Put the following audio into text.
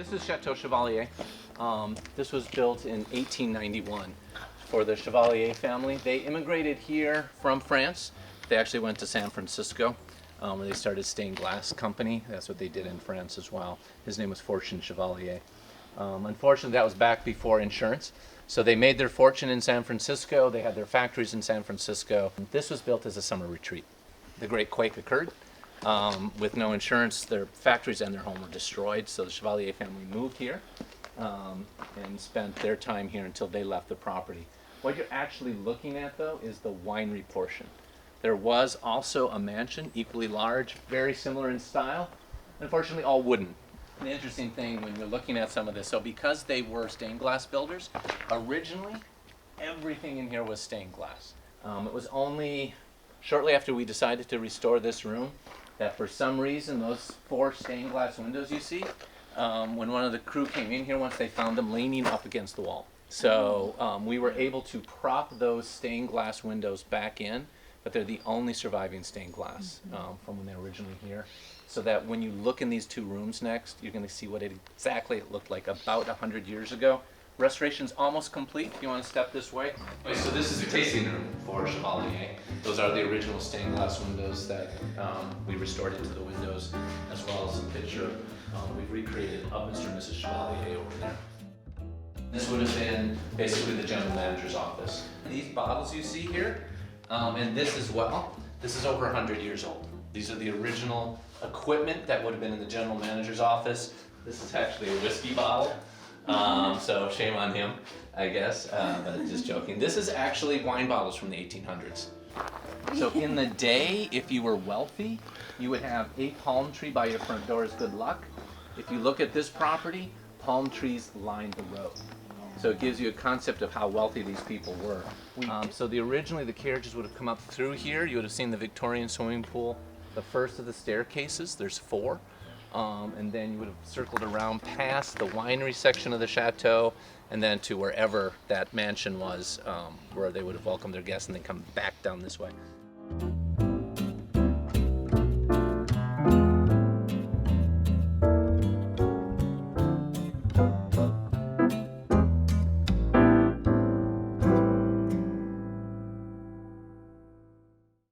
This is Chateau Chevalier. This was built in 1891 for the Chevalier family. They immigrated here from France. They actually went to San Francisco where they started stained glass company. That's what they did in France as well. His name was Fortune Chevalier. Unfortunately, that was back before insurance. So they made their fortune in San Francisco. They had their factories in San Francisco. This was built as a summer retreat. The Great Quake occurred. With no insurance, their factories and their home were destroyed. So the Chevalier family moved here and spent their time here until they left the property. What you're actually looking at, though, is the winery portion. There was also a mansion, equally large, very similar in style, unfortunately all wooden. The interesting thing when you're looking at some of this, so because they were stained glass builders, originally everything in here was stained glass. It was only shortly after we decided to restore this room that for some reason those 4 stained glass windows you see, when one of the crew came in here once, they found them leaning up against the wall. So we were able to prop those stained glass windows back in, but they're the only surviving stained glass from when they were originally here. So that when you look in these 2 rooms next, you're going to see what exactly it looked like about 100 years ago. Restoration's almost complete. If you want to step this way. Okay, so this is the tasting room for Chevalier. Those are the original stained glass windows that we restored into the windows, as well as a picture we've recreated of Mr. and Mrs. Chevalier over there. This would have been basically the general manager's office. These bottles you see here, and this as well, this is over 100 years old. These are the original equipment that would have been in the general manager's office. This is actually a whiskey bottle, so shame on him, I guess, but just joking. This is actually wine bottles from the 1800s. So in the day, if you were wealthy, you would have a palm tree by your front door as good luck. If you look at this property, palm trees line the road. So it gives you a concept of how wealthy these people were. So originally the carriages would have come up through here. You would have seen the Victorian swimming pool, the first of the staircases. There's 4. And then you would have circled around past the winery section of the chateau and then to wherever that mansion was, where they would have welcomed their guests, and then come back down this way.